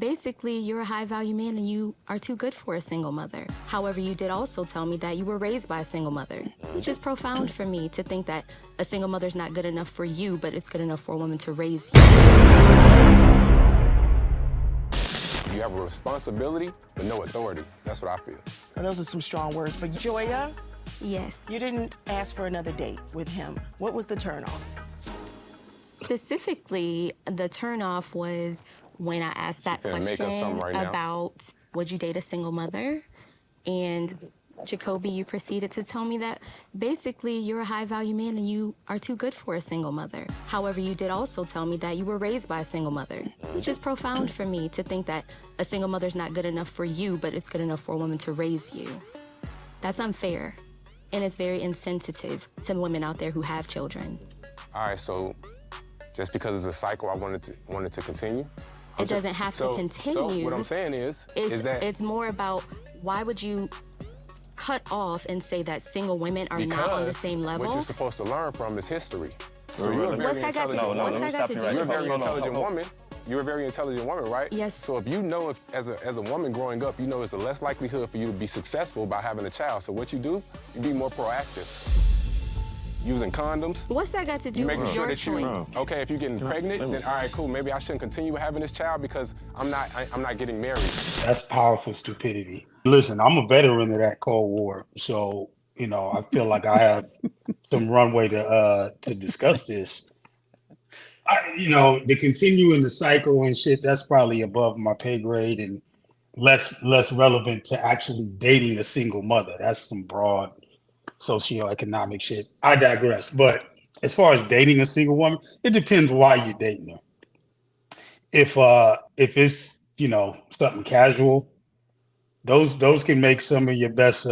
basically you're a high value man and you are too good for a single mother. However, you did also tell me that you were raised by a single mother, which is profound for me to think that a single mother's not good enough for you, but it's good enough for a woman to raise you. You have a responsibility, but no authority. That's what I feel. Well, those are some strong words, but Joya, Yes. you didn't ask for another date with him. What was the turnoff? Specifically, the turnoff was when I asked that finna make us something question right now. about would you date a single mother? And Jacoby, you proceeded to tell me that basically you're a high value man and you are too good for a single mother. However, you did also tell me that you were raised by a single mother, which is profound for me to think that a single mother's not good enough for you, but it's good enough for a woman to raise you. That's unfair. And it's very insensitive to women out there who have children. All right, so just because it's a cycle, I wanted to continue. It doesn't have to continue. So what I'm saying is that it's more about why would you cut off and say that single women are not on the same level? What you're supposed to learn from is history. So you're a What's very that got to do? intelligent woman. What's that got to do? You're a very with it? intelligent woman. You're a very intelligent woman, right? Yes. So if you know, as a woman growing up, you know it's the less likelihood for you to be successful by having a child. So what you do, you be more proactive. Using condoms. What's that got to do with your choice? Okay, if you're getting pregnant, then all right, cool. Maybe I shouldn't continue having this child because I'm not getting married. That's powerful stupidity. Listen, I'm a veteran of that Cold War, so you know I feel like I have some runway to discuss this. To continue in the cycle and shit, that's probably above my pay grade and less relevant to actually dating a single mother. That's some broad socioeconomic shit. I digress. But as far as dating a single woman, it depends why you're dating her. If it's something casual, those can make some of your best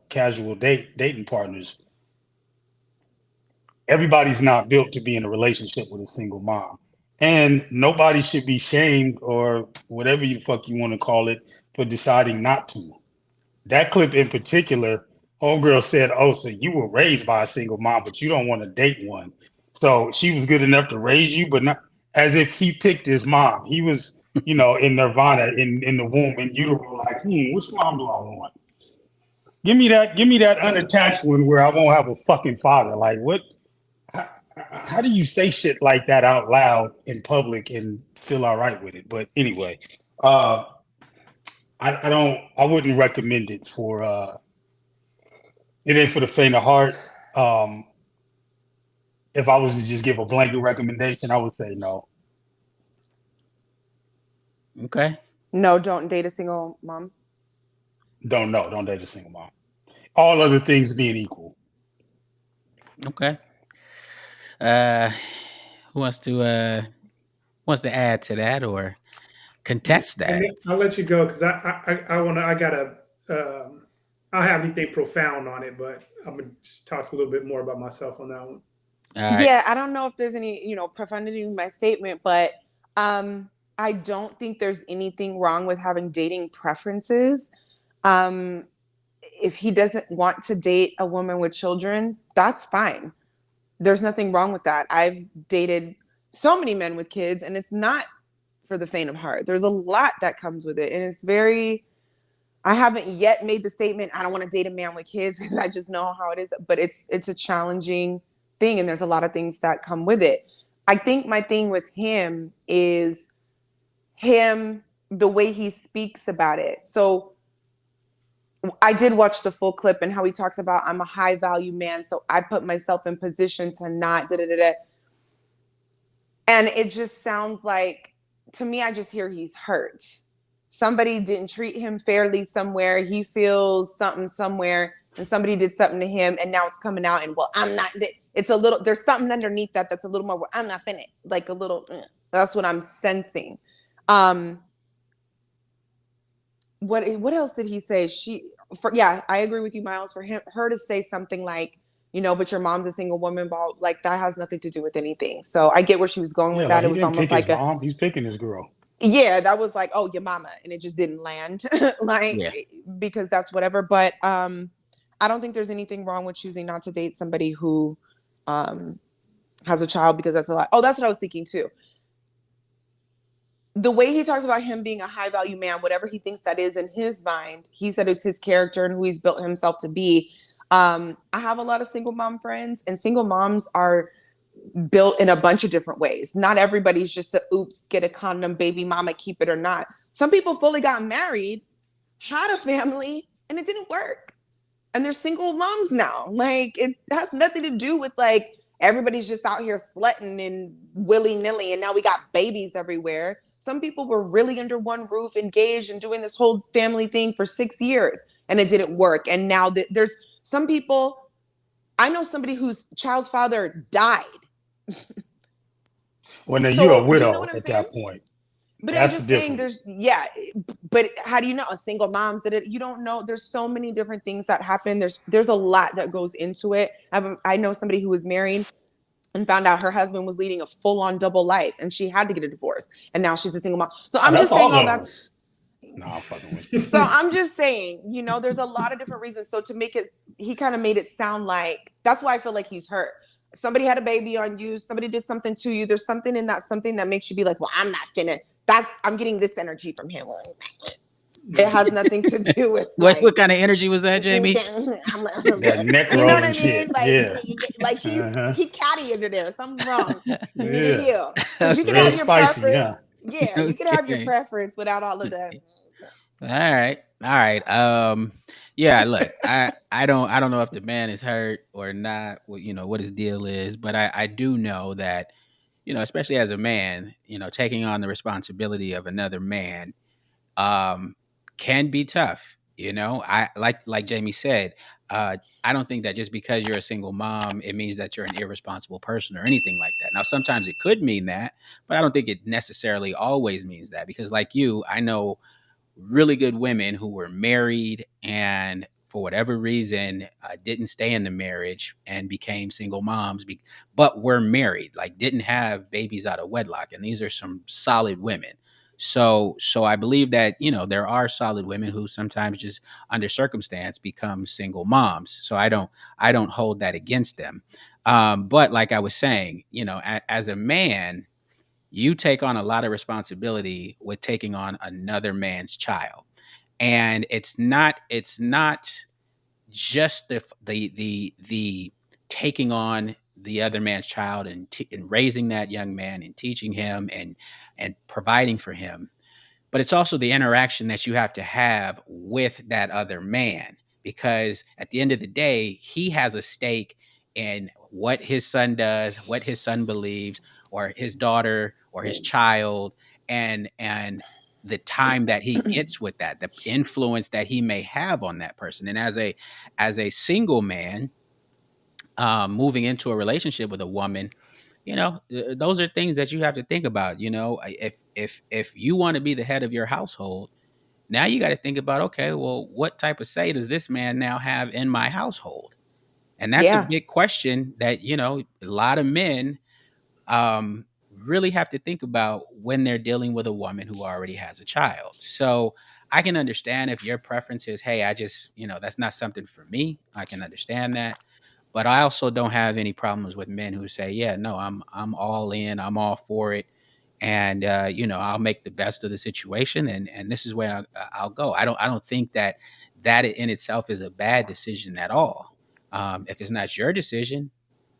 casual dating partners. Everybody's not built to be in a relationship with a single mom. And nobody should be shamed or whatever the fuck you want to call it for deciding not to. That clip in particular, homegirl said, "Oh, so you were raised by a single mom, but you don't want to date one." So she was good enough to raise you, but not as if he picked his mom. He was, in nirvana in the womb, and you were like, which mom do I want? Give me that unattached one where I won't have a fucking father. Like, what? How do you say shit like that out loud in public and feel all right with it? But anyway, I wouldn't recommend it for. It ain't for the faint of heart. If I was to just give a blanket recommendation, I would say no. Okay. No, don't date a single mom. Don't date a single mom. All other things being equal. Okay. Who wants to add to that or contest that? I'll let you go because I gotta. I don't have anything profound on it, but I'm gonna just talk a little bit more about myself on that one. Right. Yeah, I don't know if there's any, profundity in my statement, but I don't think there's anything wrong with having dating preferences. If he doesn't want to date a woman with children, that's fine. There's nothing wrong with that. I've dated so many men with kids, and it's not for the faint of heart. There's a lot that comes with it, and it's very. I haven't yet made the statement, I don't want to date a man with kids because I just know how it is, but it's a challenging thing, and there's a lot of things that come with it. I think my thing with him is the way he speaks about it. So I did watch the full clip and how he talks about I'm a high value man, so I put myself in position to not And it just sounds like, to me, I just hear he's hurt. Somebody didn't treat him fairly somewhere. He feels something somewhere, and somebody did something to him, and now it's coming out. And I'm not. It's a little. There's something underneath that's a little more. I'm not in it. Like a little. That's what I'm sensing. What else did he say? I agree with you, Miles. For her to say something like, but your mom's a single woman, like that has nothing to do with anything. So I get where she was going with that. It was almost like mom. He's picking his girl. Yeah, that was like, oh, your mama, and it just didn't land, because that's whatever. But I don't think there's anything wrong with choosing not to date somebody who has a child, because that's a lot. Oh, that's what I was thinking too. the way he talks about him being a high value man, whatever he thinks that is in his mind, he said it's his character and who he's built himself to be. I have a lot of single mom friends, and single moms are built in a bunch of different ways. Not everybody's just a oops, get a condom, baby mama, keep it or not. Some people fully got married, had a family, and it didn't work. And they're single moms now. Like, it has nothing to do with like everybody's just out here slutting and willy-nilly, and now we got babies everywhere. Some people were really under one roof, engaged and doing this whole family thing for 6 years, and it didn't work. And now there's some people, I know somebody whose child's father died. Well, now So, you're a you widow know what I'm at saying? that point. But I'm That's just saying different. but how do you know? A single moms that you don't know. There's so many different things that happen. There's a lot that goes into it. I know somebody who was married and found out her husband was leading a full-on double life, and she had to get a divorce, and now she's a single mom. So Oh, I'm that's just saying all all of that. us. No, I'm fucking with you. So I'm just saying, there's a lot of different reasons. So to make it, he kind of made it sound like, that's why I feel like he's hurt. Somebody had a baby on you. Somebody did something to you. There's something in that something that makes you be like, well, I'm not finna. I'm getting this energy from him. It has nothing to do with What like, kind of energy was that, Jamie? That neck you know what rolling I mean? shit. Like, Yeah. like Uh-huh. he catty under there. Something's wrong. You need to Yeah. heal because you can Real have your spicy, huh? preference. Yeah, you can have your Okay. preference without all of that. All right. All right. Yeah, look, I don't know if the man is hurt or not, what his deal is, but I do know that, especially as a man, taking on the responsibility of another man um can be tough. I like Jamie said, I don't think that just because you're a single mom, it means that you're an irresponsible person or anything like that. Now, sometimes it could mean that, but I don't think it necessarily always means that, because like you, I know really good women who were married and for whatever reason didn't stay in the marriage and became single moms, but were married, like didn't have babies out of wedlock. And these are some solid women. So I believe that, there are solid women who sometimes just under circumstance become single moms. So I don't hold that against them. But like I was saying, as a man, you take on a lot of responsibility with taking on another man's child. And it's not just the taking on the other man's child and raising that young man and teaching him and providing for him, but it's also the interaction that you have to have with that other man, because at the end of the day, he has a stake in what his son does, what his son believes, or his daughter or his child, and the time that he gets with that, the influence that he may have on that person. And as a single man, moving into a relationship with a woman, those are things that you have to think about. If you want to be the head of your household, now you got to think about, okay, well, what type of say does this man now have in my household? And that's a Yeah. big question that, a lot of men really have to think about when they're dealing with a woman who already has a child. So I can understand if your preference is, hey, I just, that's not something for me. I can understand that. But I also don't have any problems with men who say, yeah, no, I'm all in, I'm all for it. And I'll make the best of the situation, and this is where I'll go. I don't think that in itself is a bad decision at all. If it's not your decision,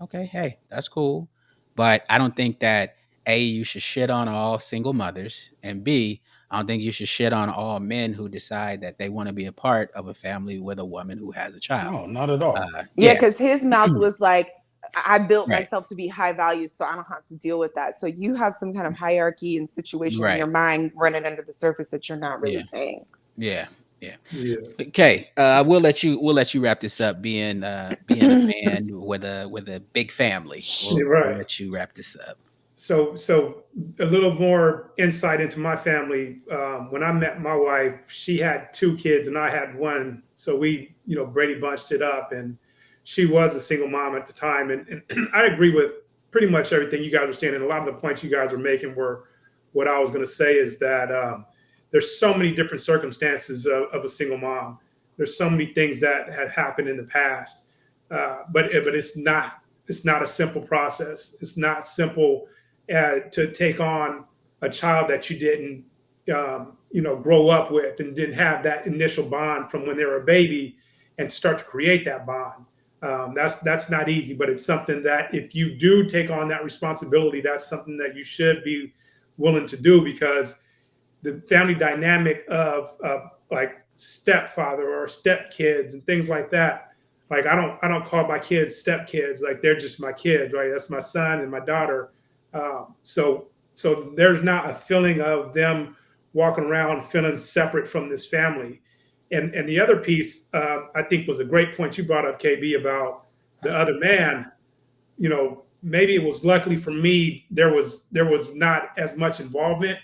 okay, hey, that's cool. But I don't think that A, you should shit on all single mothers, and B, I don't think you should shit on all men who decide that they want to be a part of a family with a woman who has a child. No, not at all. Yeah, Yeah, because his mouth was like, I built right, myself to be high value, so I don't have to deal with that. So you have some kind of hierarchy and situation in right, your mind running under the surface that you're not really yeah, saying. yeah, yeah. Yeah. Okay, we'll let you wrap this up. Being a man with a big family, we'll Right. let you wrap this up. So a little more insight into my family. When I met my wife, she had 2 kids and I had one. So we, Brady bunched it up, and she was a single mom at the time. And I agree with pretty much everything you guys were saying. And a lot of the points you guys were making were what I was going to say, is that there's so many different circumstances of a single mom. There's so many things that had happened in the past, but it's not a simple process. It's not simple to take on a child that you didn't, grow up with and didn't have that initial bond from when they were a baby, and to start to create that bond. That's not easy, but it's something that if you do take on that responsibility, that's something that you should be willing to do, because the family dynamic of like stepfather or stepkids and things like that. Like I don't call my kids stepkids. Like they're just my kids, right? That's my son and my daughter. So there's not a feeling of them walking around feeling separate from this family. And the other piece, I think, was a great point you brought up, KB, about the other man. Maybe it was luckily for me there was not as much involvement.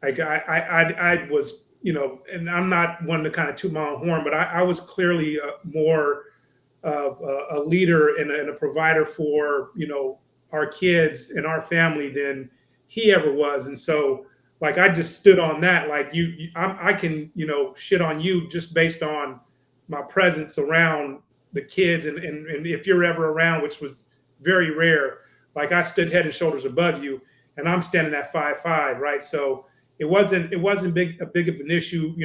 Like I was, and I'm not one to kind of toot my own horn, but I was clearly more of a leader and a provider for our kids and our family than he ever was. And so, like, I just stood on that. Like I can shit on you just based on my presence around the kids, and if you're ever around, which was very rare. Like I stood head and shoulders above you, and I'm standing at 5'5", right? So it wasn't a big of an issue,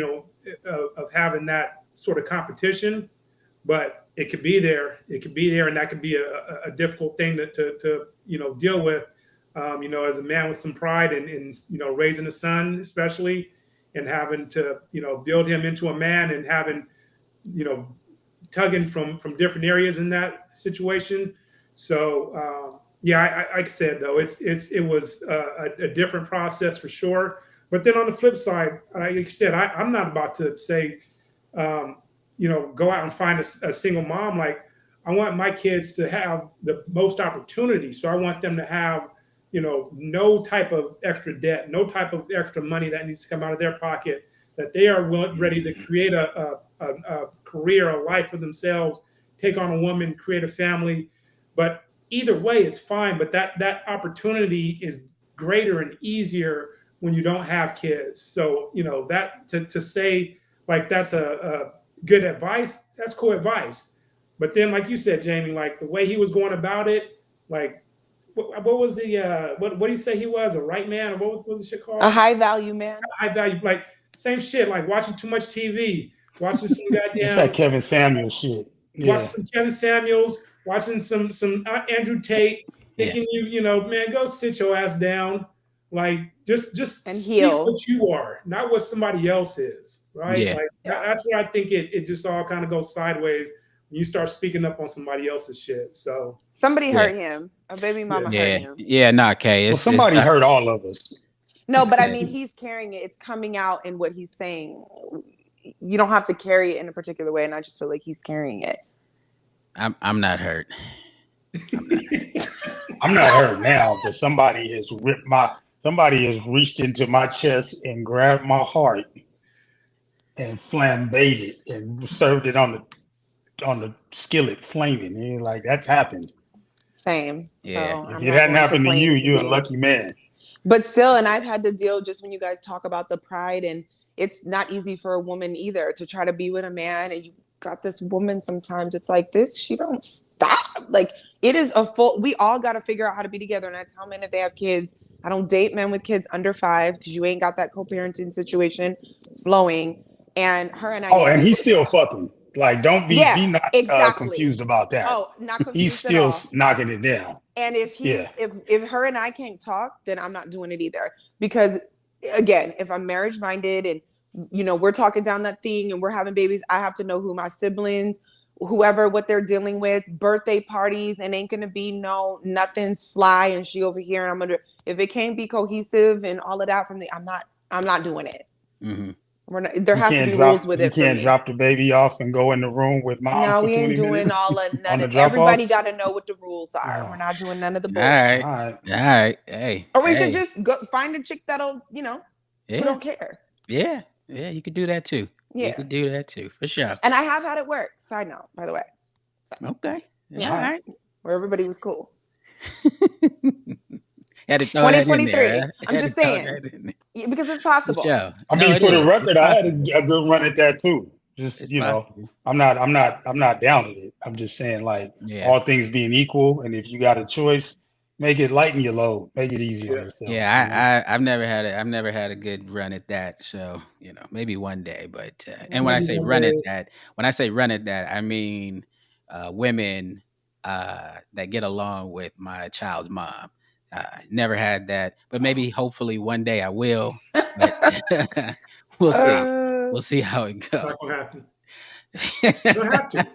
of having that sort of competition, but it could be there. It could be there, and that could be a difficult thing to deal with, as a man with some pride and raising a son, especially, and having to build him into a man, and having tugging from different areas in that situation. So yeah, like I said, though, it was a different process for sure. But then on the flip side, like you said, I'm not about to say, go out and find a single mom. Like I want my kids to have the most opportunity. So I want them to have, no type of extra debt, no type of extra money that needs to come out of their pocket, that they are ready to create a career, a life for themselves, take on a woman, create a family. But either way, it's fine. But that opportunity is greater and easier when you don't have kids. So, that to say like that's a good advice, that's cool advice. But then, like you said, Jamie, like the way he was going about it, like what was the what do you say he was, a right man, or what was the shit called? A high value man. A high value, like same shit, like watching too much TV, watching some goddamn. It's like Kevin Samuels shit. Yeah. Watching some Kevin Samuels, watching some Andrew Tate, thinking man, go sit your ass down. Like just and speak heal what you are, not what somebody else is, right? Yeah. Like that's where I think it just all kind of goes sideways when you start speaking up on somebody else's shit. So somebody hurt him. A baby mama hurt him. Yeah, nah, Kay. Well, somebody hurt all of us. No, but I mean, he's carrying it. It's coming out in what he's saying. You don't have to carry it in a particular way, and I just feel like he's carrying it. I'm not hurt. I'm not hurt now, but somebody has reached into my chest and grabbed my heart and flambéed it and served it on the skillet flaming. And like that's happened. Same. Yeah. So if it hadn't happened to you, you're a lucky man. But still, and I've had to deal just when you guys talk about the pride, and it's not easy for a woman either to try to be with a man, and you got this woman sometimes it's like this, she don't stop. Like it is we all got to figure out how to be together. And I tell men if they have kids, I don't date men with kids under 5 because you ain't got that co-parenting situation flowing. And her and I. Oh, and he's still fucking. Like, don't be not exactly. Confused about that. Oh, not confused. He's still knocking it down. And if if her and I can't talk, then I'm not doing it either. Because again, if I'm marriage minded and we're talking down that thing and we're having babies, I have to know who my siblings, whoever, what they're dealing with, birthday parties, and ain't gonna be nothing sly and she over here, and I'm gonna, if it can't be cohesive and all of that I'm not doing it. Mm-hmm. There has to be rules with it. You can't drop the baby off and go in the room with mom. No, we ain't doing all of none of everybody got to know what the rules are. We're not doing none of the bullshit. All right. Hey. Or we could just go find a chick that'll, who don't care. Yeah. Yeah, you could do that too. Yeah. You could do that too, for sure. And I have had it work. Side note, by the way. So, okay. Yeah. All right. Where everybody was cool. 2023. I'm just saying. Because it's possible. I mean, for the record, I had a good run at that too. Just I'm not down with it. I'm just saying, like, all things being equal, and if you got a choice, Make it lighten your load. Make it easy on yourself. Yeah, I've never had a good run at that. So maybe one day. But and when I say run at that, I mean women that get along with my child's mom. Never had that, but maybe hopefully one day I will. But we'll see. We'll see how it goes. Not gonna happen. You don't have to.